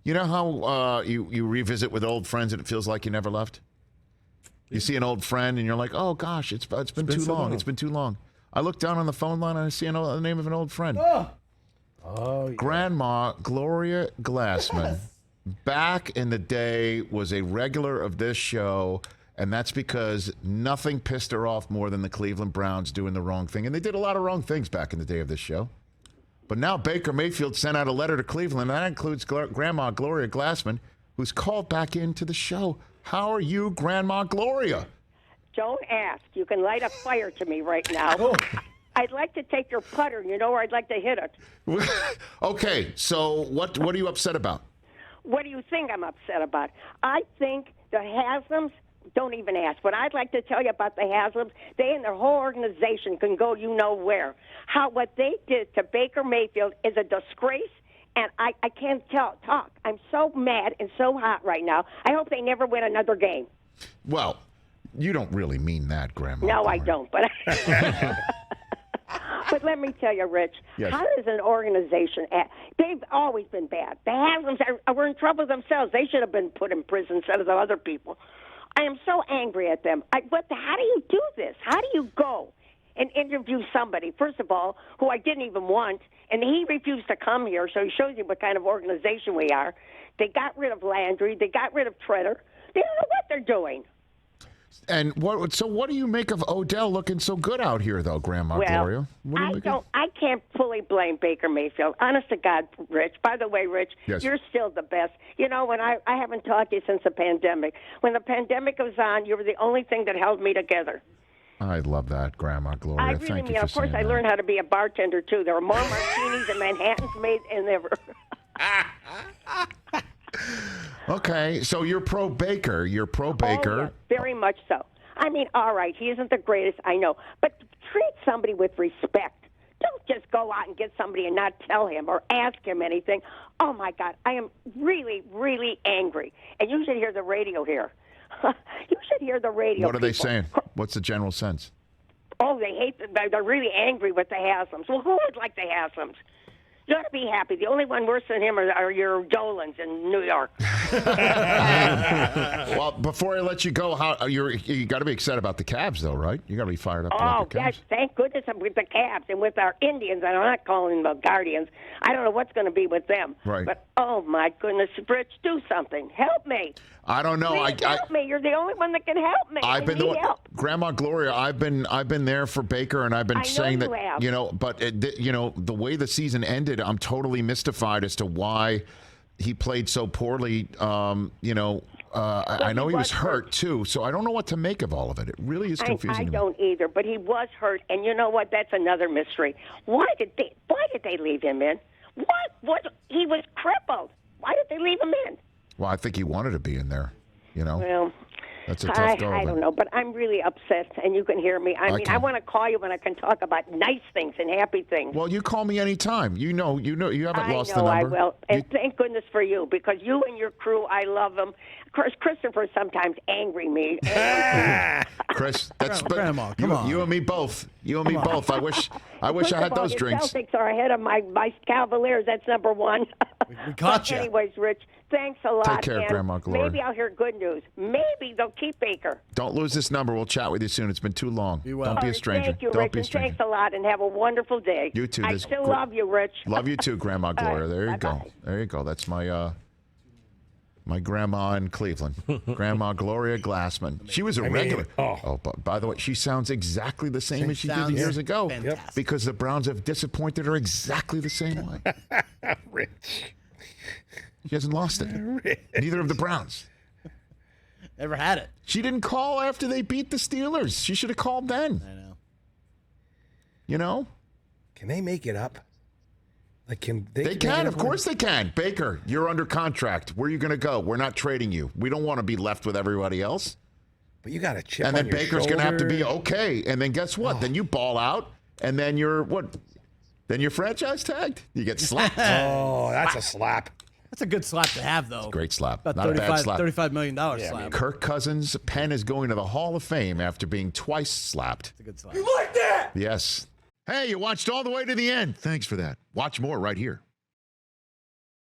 You know how you revisit with old friends and it feels like you never left? You see an old friend and you're like, oh, gosh, it's been too long. It's been too long. I look down on the phone line and I see the name of an old friend. Oh, yeah. Grandma Gloria Glassman, back in the day, was a regular of this show, and that's because nothing pissed her off more than the Cleveland Browns doing the wrong thing. And they did a lot of wrong things back in the day of this show. But now Baker Mayfield sent out a letter to Cleveland, and that includes Grandma Gloria Glassman, who's called back into the show. How are you, Grandma Gloria? Don't ask. You can light a fire to me right now. I'd like to take your putter. You know where I'd like to hit it. Okay, so what are you upset about? What do you think I'm upset about? I think the Haslams, don't even ask. What I'd like to tell you about the Haslams, they and their whole organization can go you know where. What they did to Baker Mayfield is a disgrace, and I can't talk. I'm so mad and so hot right now. I hope they never win another game. Well, you don't really mean that, Grandma. No, Gloria. I don't, but... But let me tell you, Rich, yes. How does an organization act? They've always been bad. The Haslams were in trouble themselves. They should have been put in prison instead of the other people. I am so angry at them. How do you do this? How do you go and interview somebody, first of all, who I didn't even want, and he refused to come here, so he shows you what kind of organization we are. They got rid of Landry. They got rid of Treader. They don't know what they're doing. And what do you make of Odell looking so good out here, though, Grandma Gloria? I can't fully blame Baker Mayfield. Honest to God, Rich. By the way, Rich, yes. You're still the best. You know, when I haven't talked to you since the pandemic. When the pandemic was on, you were the only thing that held me together. I love that, Grandma Gloria. I really Thank you mean. for Of course, saying I that. learned how to be a bartender too. There were more martinis and Manhattans made than ever. Okay, so you're pro Baker. You're pro Baker. Oh, yes, very much so. I mean, all right, he isn't the greatest, I know, but treat somebody with respect. Don't just go out and get somebody and not tell him or ask him anything. Oh, my God, I am really, really angry. And you should hear the radio here. You should hear the radio. What are they saying? What's the general sense? Oh, they hate them. They're really angry with the Haslams. Well, who would like the Haslams? You ought to be happy. The only one worse than him are your Dolans in New York. Well, before I let you go, you got to be excited about the Cavs, though, right? You got to be fired up about the Cavs. Yes, thank goodness I'm with the Cavs and with our Indians. And I'm not calling them the Guardians. I don't know what's going to be with them. Right. But, oh, my goodness, Rich, do something. Help me. I don't know. Please help me. You're the only one that can help me. I need help. Grandma Gloria, I've been there for Baker, and I've been saying that, but the way the season ended, I'm totally mystified as to why he played so poorly. I know he was hurt too, so I don't know what to make of all of it. It really is confusing. I don't either, but he was hurt, and you know what? That's another mystery. Why did they leave him in? What? He was crippled. Why did they leave him in? Well, I think he wanted to be in there. Well, that's a tough go. I don't know, but I'm really upset, and you can hear me. I mean, I want to call you when I can talk about nice things and happy things. Well, you call me anytime. You haven't lost the number. I will, and thank goodness for you, because you and your crew, I love them. Of course, Christopher sometimes angry me. Chris, that's Grandma, come on. You and me both. You and me both. I wish I had those the drinks. Celtics are ahead of my Cavaliers. That's number one. We caught you. Anyways, Rich, thanks a lot. Take care, and Grandma Gloria. Maybe I'll hear good news. Maybe they'll keep Baker. Don't lose this number. We'll chat with you soon. It's been too long. Be well. Don't be a stranger. Thank you, Don't Rich, be a and stranger. thanks a lot, and have a wonderful day. You too. I still love you, Rich. Love you too, Grandma Gloria. right, There you bye-bye. go. There you go. That's my grandma in Cleveland, Grandma Gloria Glassman. She was a regular. But by the way, she sounds exactly the same as she did years ago. Fantastic. Because the Browns have disappointed her exactly the same way. Rich. She hasn't lost it. Neither of the Browns. Never had it. She didn't call after they beat the Steelers. She should have called then. I know. You know? Can they make it up? Like, can they? They can. Of course they can. Baker, you're under contract. Where are you going to go? We're not trading you. We don't want to be left with everybody else. But you got a chip And then on your Baker's going to have to be shoulder. okay. And then guess what? Then you ball out, and then you're what? Then you're franchise tagged. You get slapped. Oh, that's a slap. That's a good slap to have, though. Great slap. About Not a bad slap. $35 million slap. Kirk Cousins' pen is going to the Hall of Fame after being twice slapped. It's a good slap. Yes. Hey, you watched all the way to the end. Thanks for that. Watch more right here.